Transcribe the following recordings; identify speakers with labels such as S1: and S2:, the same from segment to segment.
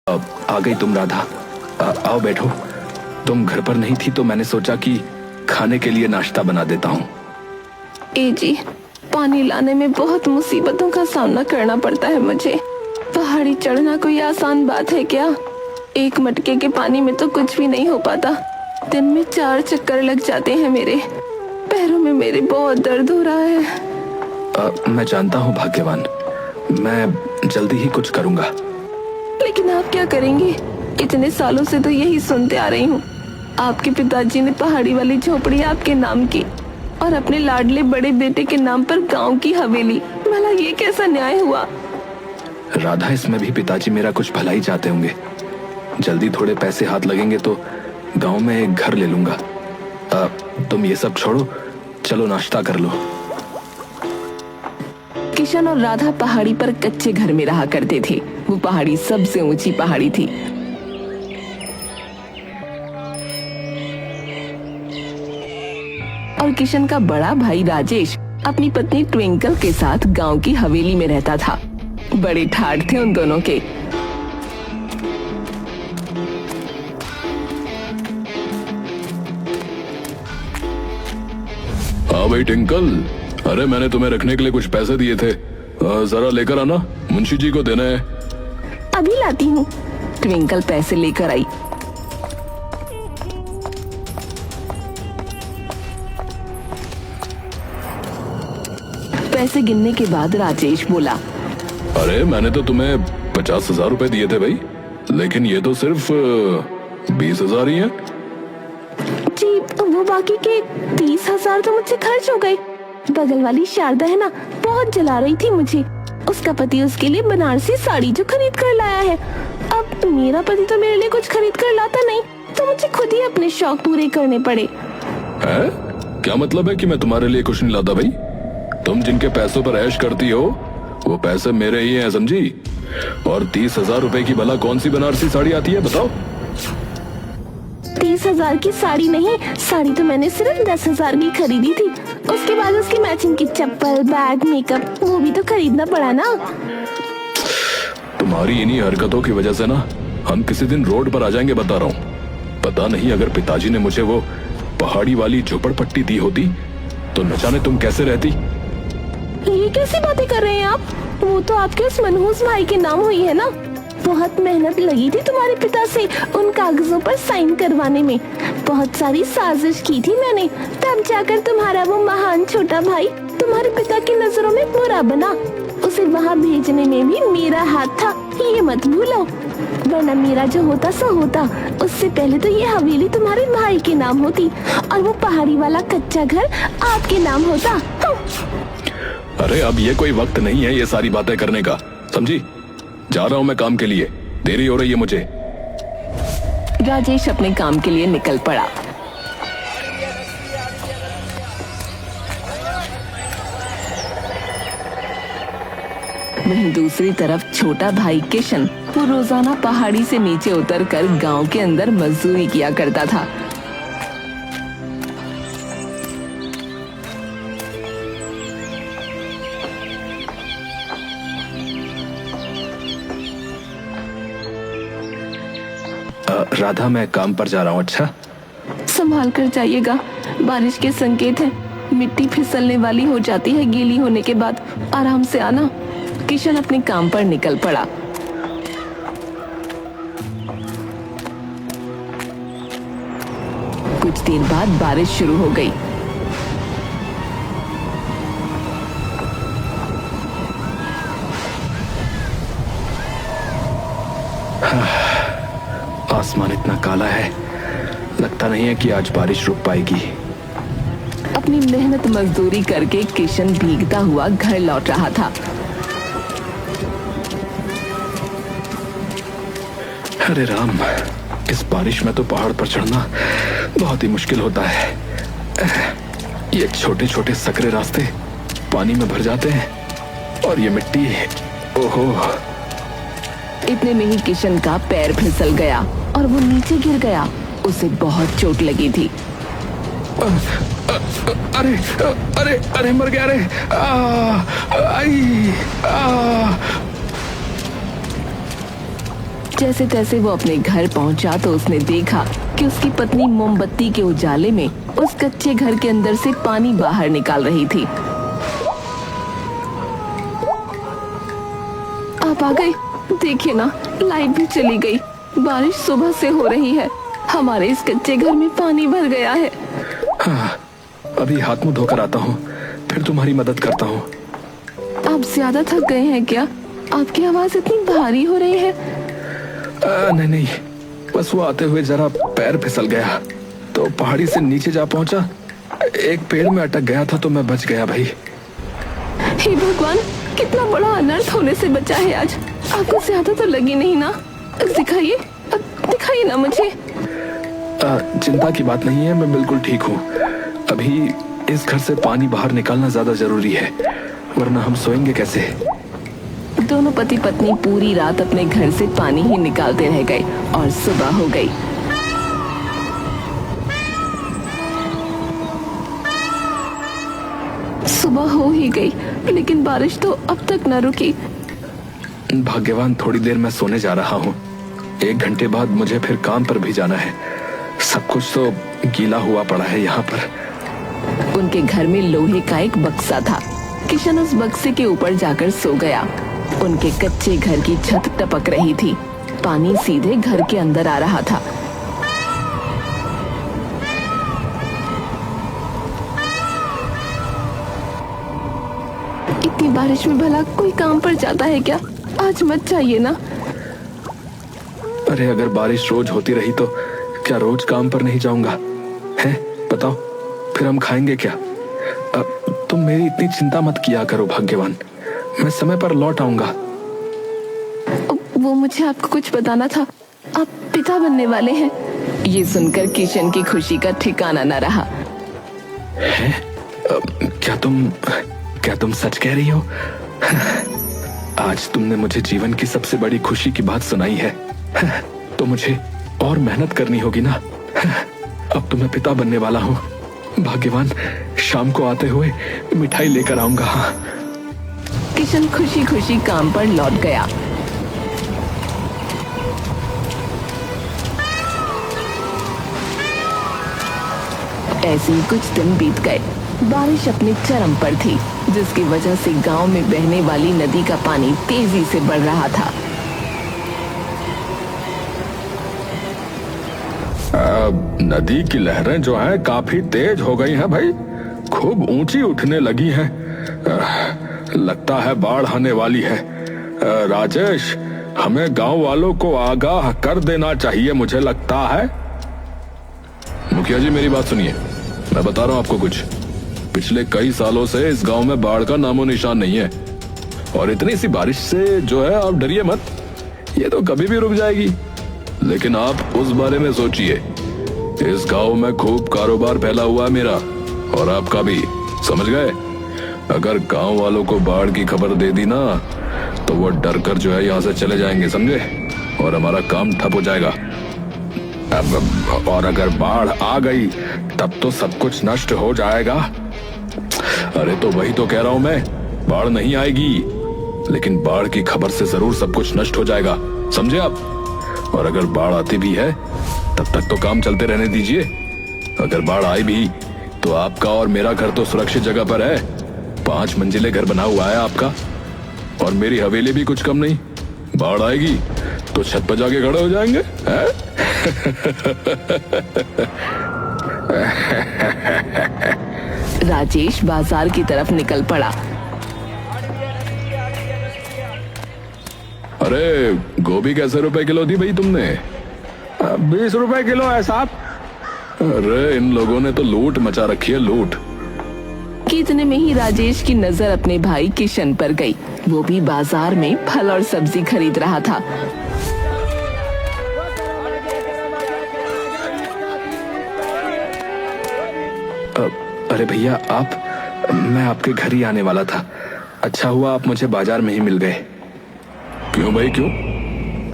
S1: आ गई तुम राधा। आओ बैठो। तुम घर पर नहीं थी तो मैंने सोचा कि खाने के लिए नाश्ता बना देता हूँ।
S2: ए जी, पानी लाने में बहुत मुसीबतों का सामना करना पड़ता है मुझे। पहाड़ी चढ़ना कोई आसान बात है क्या? एक मटके के पानी में तो कुछ भी नहीं हो पाता। दिन में 4 चक्कर लग जाते हैं मेरे। पैरों में मेरे बहुत दर्द हो रहा है।
S1: मैं जानता हूँ भाग्यवान, मैं जल्दी ही कुछ करूँगा।
S2: लेकिन आप क्या करेंगे? इतने सालों से तो यही सुनते आ रही हूँ। आपके पिताजी ने पहाड़ी वाली झोपड़ी आपके नाम की और अपने लाडले बड़े बेटे के नाम पर गांव की हवेली। भला ये कैसा न्याय हुआ?
S1: राधा, इसमें भी पिताजी मेरा कुछ भला ही चाहते होंगे। जल्दी थोड़े पैसे हाथ लगेंगे तो गांव में एक घर ले लूंगा। तुम ये सब छोड़ो, चलो नाश्ता कर लो।
S2: किशन और राधा पहाड़ी पर कच्चे घर में रहा करते थे। वो पहाड़ी सबसे ऊंची पहाड़ी थी। और किशन का बड़ा भाई राजेश अपनी पत्नी ट्विंकल के साथ गांव की हवेली में रहता था। बड़े ठाठ थे उन दोनों के।
S1: हाँ भाई ट्विंकल, अरे मैंने तुम्हें रखने के लिए कुछ पैसे दिए थे, जरा लेकर आना, मुंशी जी को देना है।
S2: अभी लाती हूँ। ट्विंकल पैसे लेकर आई। पैसे गिनने के बाद राजेश बोला,
S1: अरे मैंने तो तुम्हें 50,000 रुपए दिए थे भाई, लेकिन ये तो सिर्फ 20,000 ही है।
S2: जी, वो बाकी के 30,000 तो मुझसे खर्च हो गए। बगल वाली शारदा है ना, बहुत जला रही थी मुझे। उसका पति उसके लिए बनारसी साड़ी जो खरीद कर लाया है। अब मेरा पति तो मेरे लिए कुछ खरीद कर लाता नहीं, तो मुझे खुद ही अपने शौक पूरे करने पड़े।
S1: है? क्या मतलब है कि मैं तुम्हारे लिए कुछ नहीं लाता भाई? तुम जिनके पैसों पर ऐश करती हो वो पैसे मेरे ही हैं, समझी? और 30,000 रुपए की भला कौन सी बनारसी साड़ी आती है बताओ?
S2: 30,000 की साड़ी नहीं, साड़ी तो मैंने सिर्फ 10,000 की खरीदी थी। उसके बाद उसकी मैचिंग की चप्पल, बैग, मेकअप वो भी तो खरीदना पड़ा ना।
S1: तुम्हारी इन्हीं हरकतों की वजह से ना हम किसी दिन रोड पर आ जाएंगे, बता रहा हूँ। पता नहीं अगर पिताजी ने मुझे वो पहाड़ी वाली झोपड़पट्टी दी होती तो न जाने तुम कैसे रहती।
S2: ये कैसी बातें कर रहे हैं आप? वो तो आपके उस मनहूस भाई के नाम हुई है ना। बहुत मेहनत लगी थी तुम्हारे पिता से उन कागजों पर साइन करवाने में। बहुत सारी साजिश की थी मैंने, तब जाकर तुम्हारा वो महान छोटा भाई तुम्हारे पिता की नजरों में बुरा बना। उसे वहाँ भेजने में भी मेरा हाथ था, ये मत भूलो। वरना मेरा जो होता सो होता, उससे पहले तो ये हवेली तुम्हारे भाई के नाम होती और वो पहाड़ी वाला कच्चा घर आपके नाम होता।
S1: अरे अब ये कोई वक्त नहीं है ये सारी बातें करने का, समझी? जा रहा हूँ मैं काम के लिए, देरी हो रही है मुझे।
S2: राजेश अपने काम के लिए निकल पड़ा। वहीं दूसरी तरफ छोटा भाई किशन वो रोजाना पहाड़ी से नीचे उतरकर गांव के अंदर मजदूरी किया करता था।
S1: राधा, मैं काम पर जा रहा हूँ। अच्छा,
S2: संभाल कर जाइएगा, बारिश के संकेत हैं। मिट्टी फिसलने वाली हो जाती है गीली होने के बाद। आराम से आना। किशन अपने काम पर निकल पड़ा। कुछ देर बाद बारिश शुरू हो गई।
S1: आसमान इतना काला है, लगता नहीं है कि आज बारिश रुक पाएगी।
S2: अपनी मेहनत मजदूरी करके किशन भीगता हुआ घर लौट रहा था।
S1: अरे राम, इस बारिश में तो पहाड़ पर चढ़ना बहुत ही मुश्किल होता है। ये छोटे छोटे सकरे रास्ते पानी में भर जाते हैं और ये मिट्टी, ओहो।
S2: इतने में ही किशन का पैर फिसल गया और वो नीचे गिर गया। उसे बहुत चोट लगी थी।
S1: अरे अरे अरे मर गया रे।
S2: जैसे तैसे वो अपने घर पहुंचा तो उसने देखा कि उसकी पत्नी मोमबत्ती के उजाले में उस कच्चे घर के अंदर से पानी बाहर निकाल रही थी। आप आ गए, देखिए ना, लाइट भी चली गई। बारिश सुबह से हो रही है, हमारे इस कच्चे घर में पानी भर गया है।
S1: हाँ, अभी हाथ मुंह धोकर आता हूँ, फिर तुम्हारी मदद करता हूँ।
S2: आप ज्यादा थक गए हैं क्या? आपकी आवाज इतनी भारी हो रही है।
S1: नहीं, बस वो आते हुए जरा पैर फिसल गया तो पहाड़ी से नीचे जा पहुंचा। एक पेड़ में अटक गया था तो मैं बच गया भाई।
S2: हे भगवान, कितना बड़ा अनर्थ होने से बचा है आज। आपको ज्यादा तो लगी नहीं ना? दिखाइए ना मुझे।
S1: चिंता की बात नहीं है, मैं बिल्कुल ठीक हूँ। अभी इस घर से पानी बाहर निकालना ज्यादा जरूरी है, वरना हम सोएंगे कैसे।
S2: दोनों पति पत्नी पूरी रात अपने घर से पानी ही निकालते रह गए और सुबह हो गई। सुबह हो ही गई, लेकिन बारिश तो अब तक न रुकी।
S1: भाग्यवान, थोड़ी देर मैं सोने जा रहा हूँ। 1 घंटे बाद मुझे फिर काम पर भी जाना है। सब कुछ तो गीला हुआ पड़ा है यहाँ पर।
S2: उनके घर में लोहे का एक बक्सा था। किशन उस बक्से के ऊपर जाकर सो गया। उनके कच्चे घर की छत टपक रही थी। पानी सीधे घर के अंदर आ रहा था। इतनी बारिश में भला कोई काम पर जाता है क्या? आज मत चाहिए ना।
S1: अरे अगर बारिश रोज होती रही तो क्या रोज काम पर नहीं जाऊंगा? हैं? बताओ, फिर हम खाएंगे क्या? तुम मेरी इतनी चिंता मत किया करो भाग्यवान, मैं समय पर लौट आऊंगा।
S2: वो मुझे आपको कुछ बताना था, आप पिता बनने वाले हैं। ये सुनकर किशन की खुशी का ठिकाना न रहा।
S1: हैं? क्या तुम सच कह रही हो? आज तुमने मुझे जीवन की सबसे बड़ी खुशी की बात सुनाई है। तो मुझे और मेहनत करनी होगी ना। अब तो मैं पिता बनने वाला हूँ। भाग्यवान, शाम को आते हुए मिठाई लेकर आऊंगा। हाँ।
S2: किशन खुशी खुशी काम पर लौट गया। ऐसे ही कुछ दिन बीत गए। बारिश अपने चरम पर थी, जिसकी वजह से गांव में बहने वाली नदी का पानी तेजी से बढ़ रहा था।
S1: नदी की लहरें जो हैं काफी तेज हो गई हैं भाई, खूब ऊंची उठने लगी हैं। लगता है बाढ़ आने वाली है। राजेश, हमें गांव वालों को आगाह कर देना चाहिए, मुझे लगता है। मुखिया जी, मेरी बात सुनिए, मैं बता रहा हूँ आपको कुछ। पिछले कई सालों से इस गांव में बाढ़ का नामो निशान नहीं है, और इतनी सी बारिश से जो है आप डरिए मत, ये तो कभी भी रुक जाएगी। लेकिन आप उस बारे में सोचिए, इस गांव में खूब कारोबार फैला हुआ है मेरा और आपका भी, समझ गए? अगर गांव वालों को बाढ़ की खबर दे दी ना तो वो डर कर जो है यहाँ से चले जाएंगे, समझे? और हमारा काम ठप हो जाएगा। और अगर बाढ़ आ गई तब तो सब कुछ नष्ट हो जाएगा। अरे तो वही तो कह रहा हूं मैं, बाढ़ नहीं आएगी, लेकिन बाढ़ की खबर से जरूर सब कुछ नष्ट हो जाएगा, समझे आप? और अगर बाढ़ आती भी है तब तक तो काम चलते रहने दीजिए। अगर बाढ़ आई भी तो आपका और मेरा घर तो सुरक्षित जगह पर है। 5 मंजिले घर बना हुआ है आपका, और मेरी हवेली भी कुछ कम नहीं। बाढ़ आएगी तो छत पर जाके खड़े हो जाएंगे।
S2: राजेश बाजार की तरफ निकल पड़ा।
S1: अरे गोभी कैसे रुपए किलो दी भाई तुमने?
S3: 20 रुपए किलो है साहब।
S1: अरे इन लोगों ने तो लूट मचा रखी है, लूट।
S2: कि इतने में ही राजेश की नजर अपने भाई किशन पर गई। वो भी बाजार में फल और सब्जी खरीद रहा था।
S1: अरे भैया, मैं आपके घर ही आने वाला था। अच्छा हुआ आप मुझे बाजार में ही मिल गए। क्यों भाई, क्यों?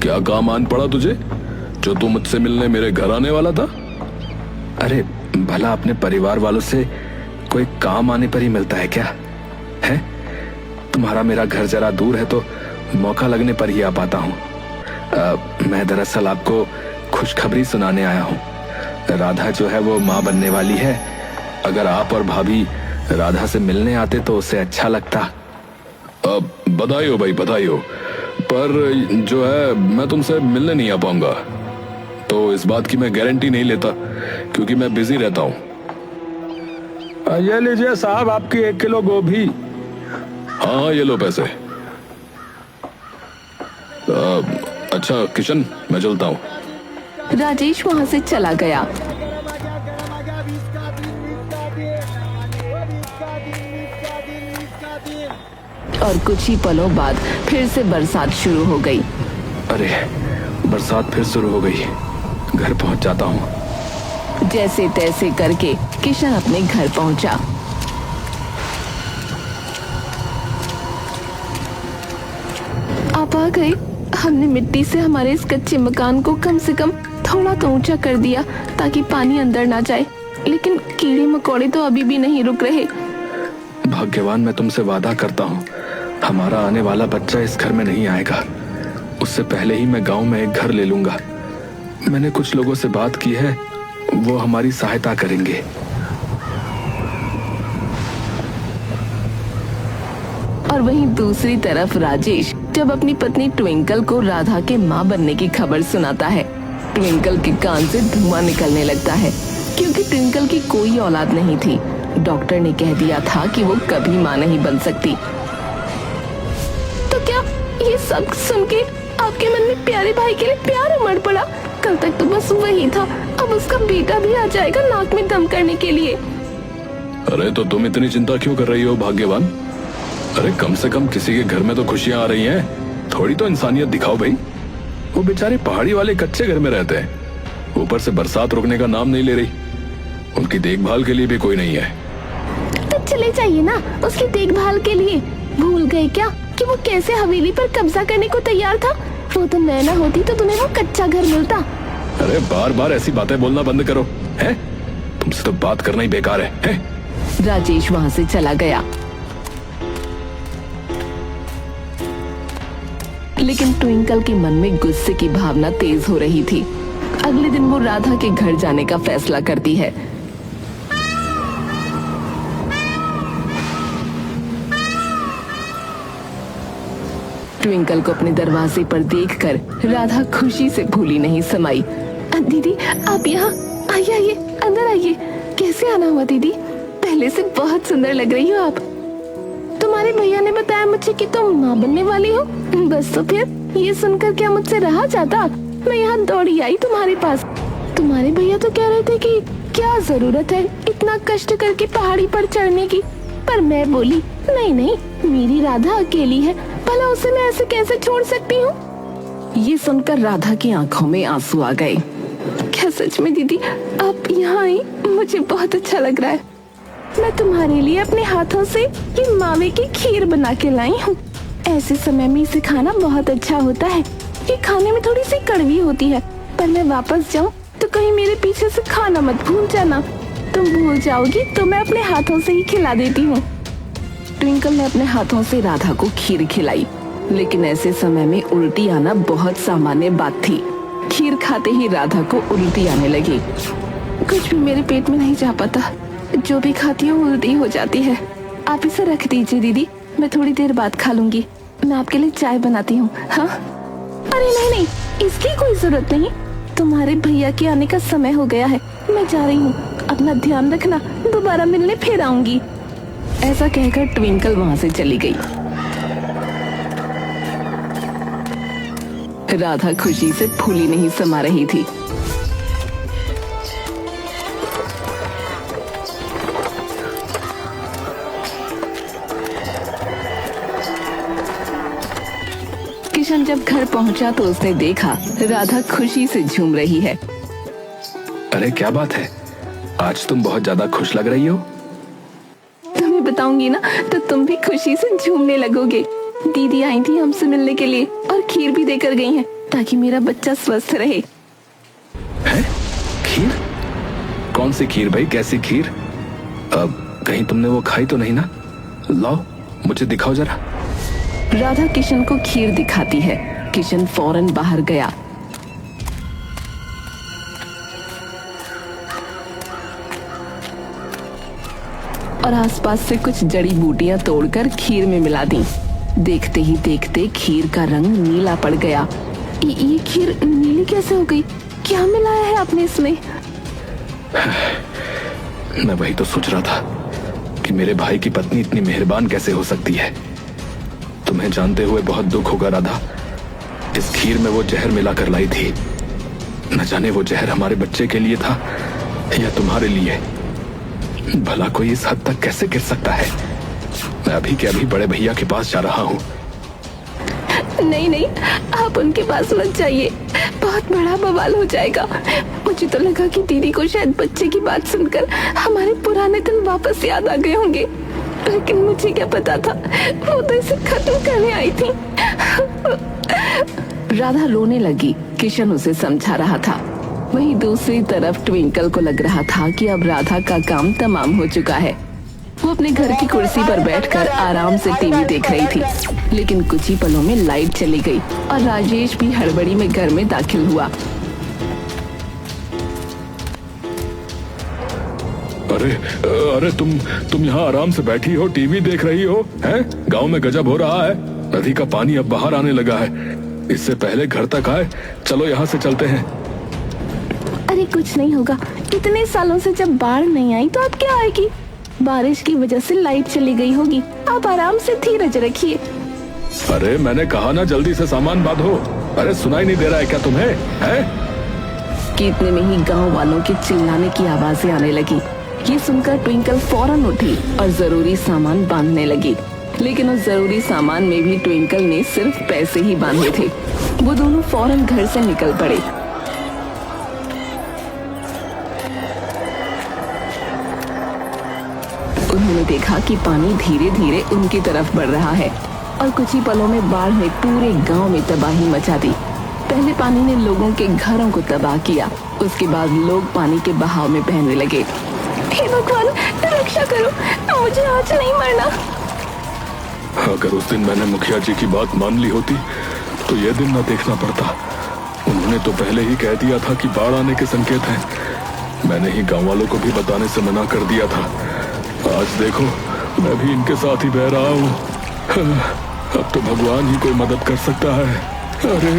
S1: क्या काम आन पड़ा तुझे जो तू मुझसे मिलने मेरे घर आने वाला था? अरे भला अपने परिवार वालों से कोई काम आने पर ही मिलता है क्या? है तुम्हारा मेरा घर जरा दूर है तो मौका लगने पर ही आ पाता हूँ। मैं दरअसल आपको खुशखबरी सुनाने आया हूँ। राधा जो है वो माँ बनने वाली है। अगर आप और भाभी राधा से मिलने आते तो उसे अच्छा लगता। बधाई हो भाई, बधाई हो। पर जो है मैं तुमसे मिलने नहीं आ पाऊंगा, तो इस बात की मैं गारंटी नहीं लेता क्योंकि मैं बिजी रहता हूँ।
S3: ये लीजिए साहब आपकी 1 किलो गोभी।
S1: हाँ ये लो पैसे। अच्छा किशन, मैं चलता हूँ।
S2: राजेश वहाँ से चला गया। और कुछ ही पलों बाद फिर से बरसात शुरू हो गई।
S1: अरे बरसात फिर शुरू हो गई। घर पहुँच जाता हूँ।
S2: जैसे तैसे करके किशन अपने घर पहुंचा। आप आ गए। हमने मिट्टी से हमारे इस कच्चे मकान को कम से कम थोड़ा तो ऊंचा कर दिया ताकि पानी अंदर ना जाए, लेकिन कीड़े मकोड़े तो अभी भी नहीं रुक रहे।
S1: भाग्यवान, मैं तुमसे वादा करता हूँ हमारा आने वाला बच्चा इस घर में नहीं आएगा। उससे पहले ही मैं गांव में एक घर ले लूंगा। मैंने कुछ लोगों से बात की है, वो हमारी सहायता करेंगे।
S2: और वहीं दूसरी तरफ राजेश जब अपनी पत्नी ट्विंकल को राधा के माँ बनने की खबर सुनाता है, ट्विंकल के कान से धुआं निकलने लगता है क्योंकि ट्विंकल की कोई औलाद नहीं थी। डॉक्टर ने कह दिया था कि वो कभी माँ नहीं बन सकती। तो क्या ये सब सुन के आपके मन में प्यारे भाई के लिए प्यार उमड़ पड़ा? कल तक तो बस वही था, अब उसका बेटा भी आ जाएगा नाक में दम करने के लिए।
S1: अरे तो तुम इतनी चिंता क्यों कर रही हो भाग्यवान? अरे कम से कम किसी के घर में तो खुशियां आ रही हैं। थोड़ी तो इंसानियत दिखाओ भाई। वो बेचारे पहाड़ी वाले कच्चे घर में रहते हैं, ऊपर से बरसात रुकने का नाम नहीं ले रही। उनकी देखभाल के लिए भी कोई नहीं है।
S2: तो चले जाइए ना उसकी देखभाल के लिए। भूल गए क्या कि वो कैसे हवेली पर कब्जा करने को तैयार था? वो तो मैं ना होती तो तुम्हें वो कच्चा घर मिलता।
S1: अरे बार बार ऐसी बातें बोलना बंद करो, हैं? तुमसे तो बात करना ही बेकार है?
S2: राजेश वहाँ से चला गया। लेकिन ट्विंकल के मन में गुस्से की भावना तेज हो रही थी। अगले दिन वो राधा के घर जाने का फैसला करती है। ट्विंकल को अपने दरवाजे पर देखकर राधा खुशी से भूली नहीं समाई। दीदी आप यहाँ आइए, आइए अंदर आइए। कैसे आना हुआ दीदी? पहले से बहुत सुंदर लग रही हो आप। तुम्हारे भैया ने बताया मुझे कि तुम माँ बनने वाली हो। बस तो फिर ये सुनकर क्या मुझसे रहा जाता? मैं यहाँ दौड़ी आई तुम्हारे पास। तुम्हारे भैया तो कह रहे थे कि क्या जरूरत है इतना कष्ट करके पहाड़ी पर चढ़ने की, पर मैं बोली नहीं नहीं, मेरी राधा अकेली है, भला उसे मैं ऐसे कैसे छोड़ सकती हूँ। ये सुनकर राधा की आंखों में आंसू आ गए। क्या सच में दीदी आप यहाँ आई? मुझे बहुत अच्छा लग रहा है। मैं तुम्हारे लिए अपने हाथों से ये मावे की खीर बना के लाई हूँ। ऐसे समय में इसे खाना बहुत अच्छा होता है। ये खाने में थोड़ी सी कड़वी होती है, पर मैं वापस जाऊँ तो कहीं मेरे पीछे से खाना मत भूल जाना। तुम भूल जाओगी तो मैं अपने हाथों से ही खिला देती हूँ। ट्विंकल ने अपने हाथों से राधा को खीर खिलाई, लेकिन ऐसे समय में उल्टी आना बहुत सामान्य बात थी। खीर खाते ही राधा को उल्टी आने लगी। कुछ भी मेरे पेट में नहीं जा पाता, जो भी खाती हूँ उल्टी हो जाती है। आप इसे रख दीजिए दीदी, मैं थोड़ी देर बाद खा लूंगी। मैं आपके लिए चाय बनाती हूँ। हाँ? अरे नहीं नहीं, इसकी कोई जरूरत नहीं। तुम्हारे भैया के आने का समय हो गया है, मैं जा रही हूँ। अपना ध्यान रखना, दोबारा मिलने फिर आऊंगी। ऐसा कहकर ट्विंकल वहाँ से चली गई। राधा खुशी से फूली नहीं समा रही थी। किशन जब घर पहुंचा तो उसने देखा राधा खुशी से झूम रही है।
S1: अरे क्या बात है, आज तुम बहुत ज्यादा खुश लग रही हो।
S2: तुम्हें बताऊंगी ना तो तुम भी खुशी से झूमने लगोगे। दीदी आई थी हमसे मिलने के लिए और खीर भी देकर गई हैं ताकि मेरा बच्चा स्वस्थ रहे।
S1: है? खीर? कौन सी खीर भाई, कैसी खीर? अब कहीं तुमने वो खाई तो नहीं ना? लाओ मुझे दिखाओ जरा।
S2: राधा किशन को खीर दिखाती है किशन फौरन बाहर गया। और आसपास से कुछ जड़ी बूटियां तोड़कर खीर में मिला दी। देखते ही देखते खीर का रंग नीला पड़ गया। ये खीर नीली कैसे हो गई? क्या मिलाया है आपने इसमें?
S1: मैं वही तो सोच रहा था कि मेरे भाई की पत्नी इतनी मेहरबान कैसे हो सकती है। तुम्हें जानते हुए बहुत दुख होगा राधा। इस खीर में वो जहर मिला कर लाई थी। न जाने वो जहर हमारे बच्चे के लिए था या तुम्हारे लिए। भला कोई इस हद तक कैसे गिर सकता है? मैं अभी के अभी बड़े भैया के पास जा रहा हूँ।
S2: नहीं नहीं, आप उनके पास मत जाइए, बहुत बड़ा बवाल हो जाएगा। मुझे तो लगा कि दीदी को शायद बच्चे की बात सुनकर हमारे पुराने दिन वापस याद आ गए होंगे, लेकिन मुझे क्या पता था वो तो इसे खत्म करने आई थी। राधा रोने लगी। किशन उसे समझा रहा था। वहीं दूसरी तरफ ट्विंकल को लग रहा था कि अब राधा का काम तमाम हो चुका है। वो अपने घर की कुर्सी पर बैठकर आराम से टीवी देख रही थी, लेकिन कुछ ही पलों में लाइट चली गई और राजेश भी हड़बड़ी में घर में दाखिल हुआ।
S1: अरे अरे तुम यहाँ आराम से बैठी हो, टीवी देख रही हो, हैं? गांव में गजब हो रहा है। नदी का पानी अब बाहर आने लगा है। इससे पहले घर तक आए। चलो यहाँ से चलते हैं।
S2: अरे कुछ नहीं होगा। इतने सालों से जब बाढ़ नहीं आई तो अब क्या आएगी? बारिश की वजह से लाइट चली गई होगी। आप आराम से धीरज रखिए।
S1: अरे मैंने कहा ना जल्दी से सामान बांधो। अरे सुनाई नहीं दे रहा है क्या तुम्हें? हैं?
S2: कि इतने में ही गांव वालों के चिल्लाने की आवाजें आने लगी। ये सुनकर ट्विंकल फौरन उठी और जरूरी सामान बांधने लगी, लेकिन उस जरूरी सामान में भी ट्विंकल ने सिर्फ पैसे ही बांधे थे। वो दोनों फौरन घर से निकल पड़े। उन्होंने देखा कि पानी धीरे धीरे उनकी तरफ बढ़ रहा है और कुछ ही पलों में बाढ़ ने पूरे गांव में तबाही मचा दी। पहले पानी ने लोगों के घरों को तबाह किया, उसके बाद लोग पानी के बहाव में बहने लगे। हे भगवान, रक्षा करो, मुझे आज नहीं मरना।
S1: अगर उस दिन मैंने मुखिया जी की बात मान ली होती तो ये दिन न देखना पड़ता। उन्होंने तो पहले ही कह दिया था कि बाढ़ आने के संकेत हैं। मैंने ही गांव वालों को भी बताने से मना कर दिया था। आज देखो मैं भी इनके साथ ही बह रहा हूँ। अब तो भगवान ही कोई मदद कर सकता है। अरे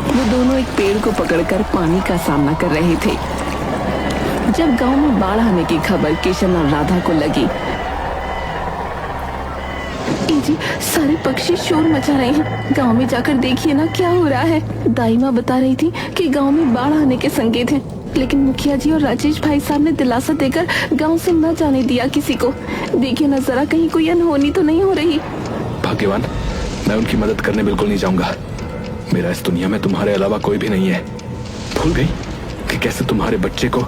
S2: वो दोनों एक पेड़ को पकड़कर पानी का सामना कर रहे थे जब गांव में बाढ़ आने की खबर किशन और राधा को लगी। जी, सारे पक्षी शोर मचा रहे हैं। गांव में जाकर देखिए ना क्या हो रहा है। दाई माँ बता रही थी कि गांव में बाढ़ आने के संकेत हैं, लेकिन मुखिया जी और राजेश भाई साहब ने दिलासा देकर गांव से न जाने दिया किसी को। देखिए न जरा कहीं कोई अनहोनी तो नहीं हो रही।
S1: भाग्यवान, मैं उनकी मदद करने बिल्कुल नहीं जाऊंगा। मेरा इस दुनिया में तुम्हारे अलावा कोई भी नहीं है। भूल गई कि कैसे तुम्हारे बच्चे को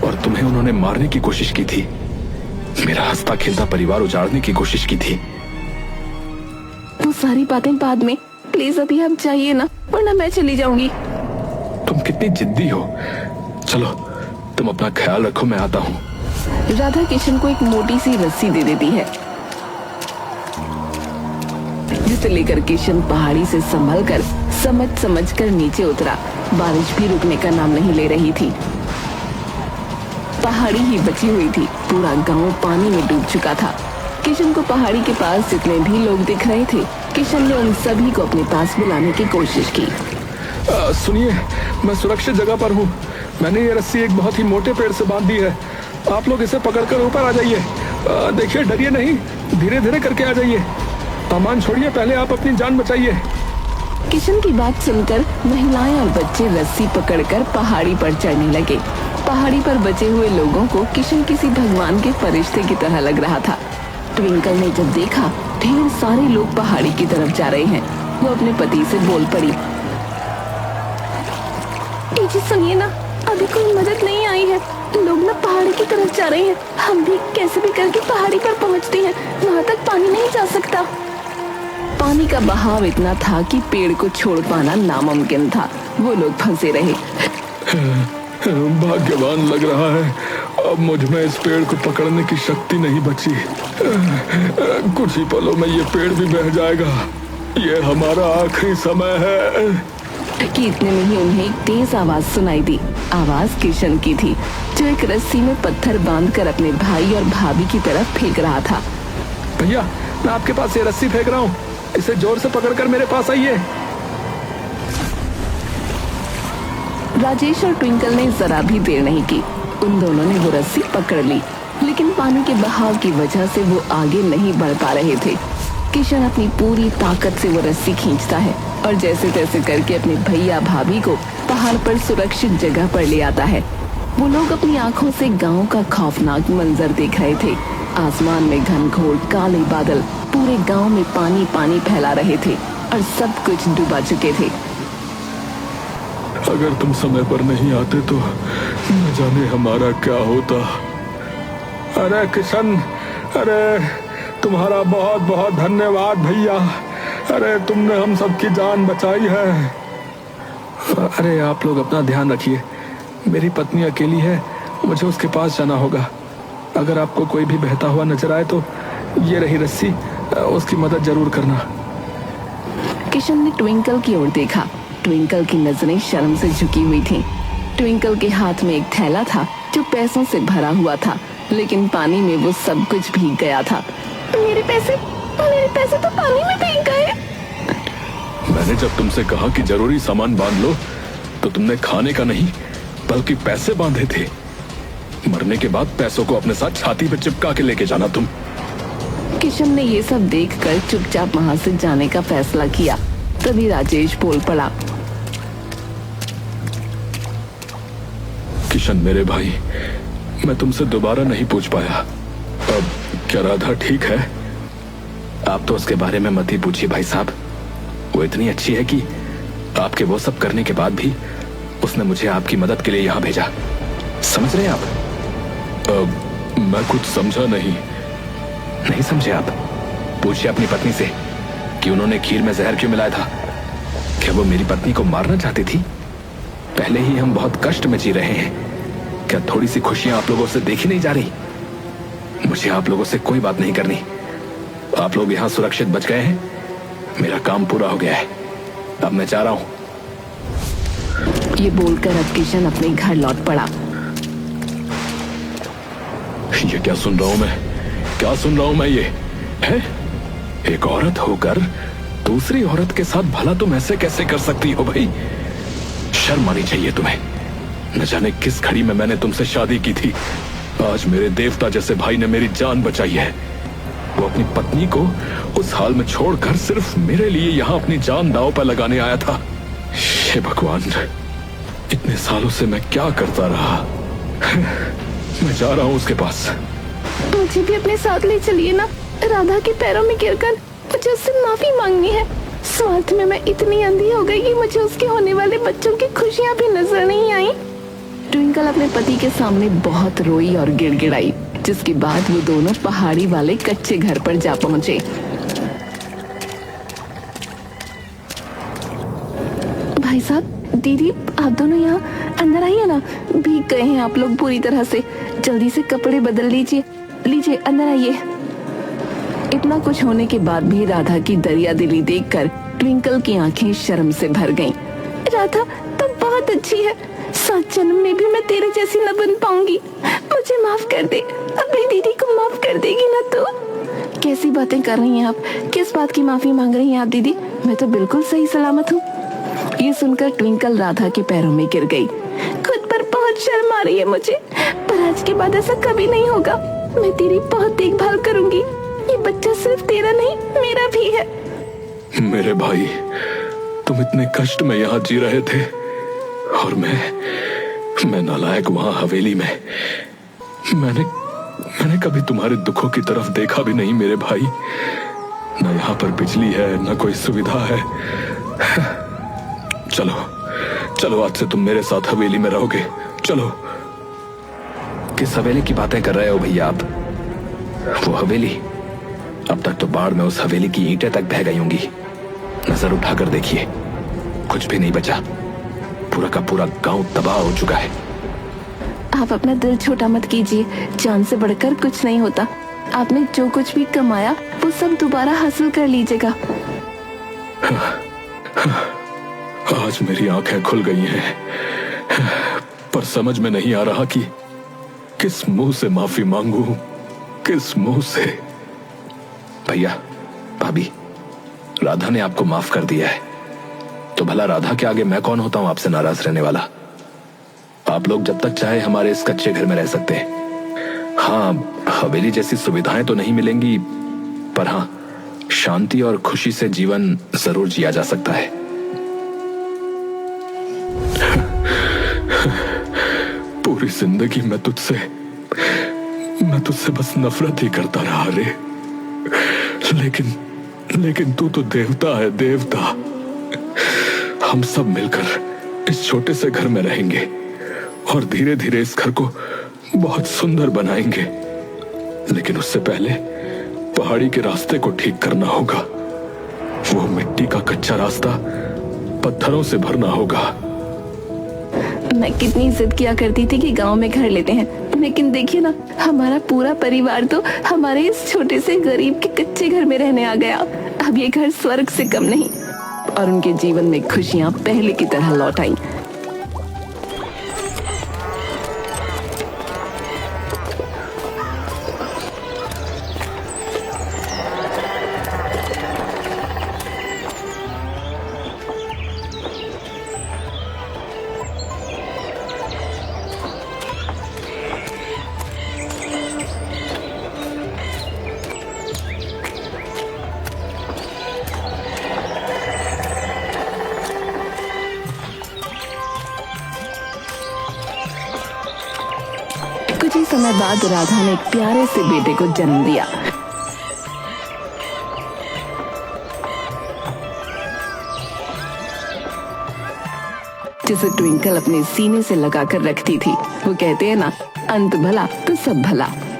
S1: और तुम्हें उन्होंने मारने की कोशिश की थी। मेरा हंसता खेलता परिवार उजाड़ने की कोशिश की थी।
S2: वो सारी बातें बाद में, प्लीज अभी आप जाइए ना, वरना मैं चली जाऊंगी।
S1: तुम कितनी जिद्दी हो। चलो तुम अपना ख्याल रखो, मैं आता हूँ।
S2: राधा किशन को एक मोटी सी रस्सी दे देती है, जिसे लेकर किशन पहाड़ी से संभल कर समझ कर नीचे उतरा। बारिश भी रुकने का नाम नहीं ले रही थी। पहाड़ी ही बची हुई थी। पूरा गांव पानी में डूब चुका था। किशन को पहाड़ी के पास जितने भी लोग दिख रहे थे, किशन ने उन सभी को अपने पास बुलाने की कोशिश की।
S1: सुनिए, मैं सुरक्षित जगह पर हूँ। मैंने ये रस्सी एक बहुत ही मोटे पेड़ से बांध दी है। आप लोग इसे पकड़कर ऊपर आ जाइए। देखिए, डरिए नहीं, धीरे धीरे करके आ जाइए। सामान छोड़िए, पहले आप अपनी जान बचाइए।
S2: किशन की बात सुनकर महिलाएं और बच्चे रस्सी पकड़कर पहाड़ी पर चढ़ने लगे। पहाड़ी पर बचे हुए लोगों को किशन किसी भगवान के फरिश्ते की तरह लग रहा था। ट्विंकल ने जब देखा ढेर सारे लोग पहाड़ी की तरफ जा रहे हैं, वो अपने पति से बोल पड़ी, जी सुनिए ना, अभी कोई मदद नहीं आई है। लोग ना पहाड़ी की तरफ जा रहे हैं। हम भी कैसे भी करके पहाड़ी पर पहुंचते हैं, वहाँ तक पानी नहीं जा सकता। पानी का बहाव इतना था कि पेड़ को छोड़ पाना नामुमकिन था। वो लोग फंसे रहे।
S1: भाग्यवान लग रहा है, अब मुझ में इस पेड़ को पकड़ने की शक्ति नहीं बची। कुछ ही पलों में ये पेड़ भी बह जाएगा। ये हमारा आखिरी समय है।
S2: कि इतने में ही उन्हें एक तेज आवाज सुनाई दी। आवाज किशन की थी, जो एक रस्सी में पत्थर बांधकर अपने भाई और भाभी की तरफ फेंक रहा था।
S1: भैया, मैं आपके पास ये रस्सी फेंक रहा हूँ, इसे जोर से पकड़कर मेरे पास आइए।
S2: राजेश और ट्विंकल ने जरा भी देर नहीं की। उन दोनों ने वो रस्सी पकड़ ली, लेकिन पानी के बहाव की वजह से वो आगे नहीं बढ़ पा रहे थे। किशन अपनी पूरी ताकत से वो रस्सी खींचता है और जैसे तैसे करके अपने भैया भाभी को पहाड़ पर सुरक्षित जगह पर ले आता है। वो लोग अपनी आंखों से गांव का खौफनाक मंजर देख रहे थे। आसमान में घनघोर काले बादल पूरे गांव में पानी पानी फैला रहे थे और सब कुछ डूबा चुके थे।
S1: अगर तुम समय पर नहीं आते तो न जाने हमारा क्या होता।
S3: अरे किशन, अरे तुम्हारा बहुत बहुत धन्यवाद भैया। अरे तुमने हम सबकी जान बचाई है।
S1: अरे आप लोग अपना ध्यान रखिए, मेरी पत्नी अकेली है, मुझे उसके पास जाना होगा। अगर आपको कोई भी बहता हुआ नजर आए तो ये रही रस्सी, उसकी मदद जरूर करना।
S2: किशन ने ट्विंकल की ओर देखा। ट्विंकल की नजरें शर्म से झुकी हुई थीं। ट्विंकल के हाथ में एक थैला था जो पैसों से भरा हुआ था, लेकिन पानी में वो सब कुछ भीग गया था। मेरे पैसे तो पानी में भीग गए।
S1: मैंने जब तुमसे कहा कि जरूरी सामान बांध लो तो तुमने खाने का नहीं बल्कि पैसे बांधे थे। मरने के बाद पैसों को अपने साथ छाती पे चिपका के लेके जाना तुम।
S2: किशन ने ये सब देखकर चुपचाप वहाँ से जाने का फैसला किया। तभी राजेश बोल पड़ा।
S1: किशन मेरे भाई, मैं तुमसे दोबारा नहीं पूछ पाया। अब क्या राधा ठीक है? आप तो उसके बारे में मत ही पूछिए भाई साहब। वो इतनी अच्छी है कि आपके वो सब करने के बाद भी उसने मुझे आपकी मदद के लिए यहाँ भेजा। समझ रहे हैं आप? मैं कुछ समझा नहीं समझे आप? पूछिए अपनी पत्नी से कि उन्होंने खीर में जहर क्यों मिलाया था। क्या वो मेरी पत्नी को मारना चाहती थी? पहले ही हम बहुत कष्ट में जी रहे हैं, क्या थोड़ी सी खुशियां आप लोगों से देखी नहीं जा रही? मुझे आप लोगों से कोई बात नहीं करनी। आप लोग यहाँ सुरक्षित बच गए हैं, मेरा काम पूरा हो गया है, अब मैं जा रहा हूं।
S2: ये बोलकर अब किशन अपने घर लौट पड़ा।
S1: ये क्या सुन रहा हूं मैं? क्या सुन रहा हूं मैं? ये है एक औरत होकर दूसरी औरत के साथ भला तुम ऐसे कैसे कर सकती हो भाई? शर्म आनी चाहिए तुम्हें। न जाने किस घड़ी में मैंने तुमसे शादी की थी। आज मेरे देवता जैसे भाई ने मेरी जान बचाई है। वो अपनी पत्नी को उस हाल में छोड़कर सिर्फ मेरे लिए यहाँ अपनी जान दांव पर लगाने आया था। हे भगवान, इतने सालों से मैं क्या करता रहा। मैं जा रहा हूँ उसके पास।
S2: मुझे भी अपने साथ ले चलिए ना। राधा के पैरों में गिरकर मुझे उससे माफी मांगनी है। स्वार्थ में मैं इतनी अंधी हो गई कि मुझे उसके होने वाले बच्चों की खुशियाँ भी नजर नहीं आई। ट्विंकल अपने पति के सामने बहुत रोई और गिड़गिड़ाई, जिसके बाद वो दोनों पहाड़ी वाले कच्चे घर पर जा पहुंचे। भाई साहब, दीदी, आप दोनों यहाँ अंदर आइए ना। भीग गए हैं आप लोग पूरी तरह से। जल्दी से कपड़े बदल लीजिए अंदर आइए। इतना कुछ होने के बाद भी राधा की दरिया दिली देखकर ट्विंकल की आंखें शर्म से भर गईं। राधा, तुम बहुत अच्छी है। 7 जन्म में भी मैं तेरे जैसी न बन पाऊंगी। मुझे माफ कर दे। अपनी दीदी को माफ कर देगी ना तू? कैसी बातें कर रही हैं आप? किस बात की माफी मांग रही हैं आप दीदी? मैं तो बिल्कुल सही सलामत हूँ। ये सुनकर ट्विंकल राधा के पैरों में गिर गई। खुद पर बहुत शर्म आ रही है मुझे, पर आज के बाद ऐसा कभी नहीं होगा। मैं तेरी बहुत देखभाल करूंगी। ये बच्चा सिर्फ तेरा नहीं, मेरा भी है।
S1: मेरे भाई, तुम इतने कष्ट में यहाँ जी रहे थे और मैं नालायक वहां हवेली में। मैंने कभी तुम्हारे दुखों की तरफ देखा भी नहीं मेरे भाई। न यहाँ पर बिजली है, न कोई सुविधा है। चलो आज से तुम मेरे साथ हवेली में रहोगे। चलो। किस हवेली की बातें कर रहे हो भैया आप? वो हवेली, अब तक तो बाढ़ में उस हवेली की ईंटें तक बह गई होंगी। नजर उठाकर देखिए, कुछ भी नहीं बचा। पूरा का पूरा गांव तबाह हो चुका है।
S2: आप अपना दिल छोटा मत कीजिए, जान से बढ़कर कुछ नहीं होता। आपने जो कुछ भी कमाया वो सब दोबारा हासिल कर लीजिएगा।
S1: आज मेरी आंखें खुल गई हैं, पर समझ में नहीं आ रहा कि किस मुंह से माफी मांगू, किस मुंह से। भैया, भाभी, राधा ने आपको माफ कर दिया है, तो भला राधा के आगे मैं कौन होता हूं आपसे नाराज रहने वाला। आप लोग जब तक चाहे हमारे इस कच्चे घर में रह सकते हैं। हाँ, हवेली जैसी सुविधाएं तो नहीं मिलेंगी, पर हाँ, शांति और खुशी से जीवन जरूर जिया जा सकता है। पूरी जिंदगी मैं तुझसे बस नफरत ही करता रहा रे। लेकिन तू तो देवता है, देवता। हम सब मिलकर इस छोटे से घर में रहेंगे और धीरे धीरे इस घर को बहुत सुंदर बनाएंगे। लेकिन उससे पहले पहाड़ी के रास्ते को ठीक करना होगा। वो मिट्टी का कच्चा रास्ता पत्थरों से भरना होगा।
S2: मैं कितनी जिद किया करती थी कि गांव में घर लेते हैं, लेकिन देखिए ना, हमारा पूरा परिवार तो हमारे इस छोटे से गरीब के कच्चे घर में रहने आ गया। अब ये घर स्वर्ग से कम नहीं, और उनके जीवन में खुशियां पहले की तरह लौट आई। कुछ ही समय बाद राधा ने एक प्यारे से बेटे को जन्म दिया। जिसे ट्विंकल अपने सीने से लगाकर रखती थी। वो कहते हैं ना, अंत भला तो सब भला।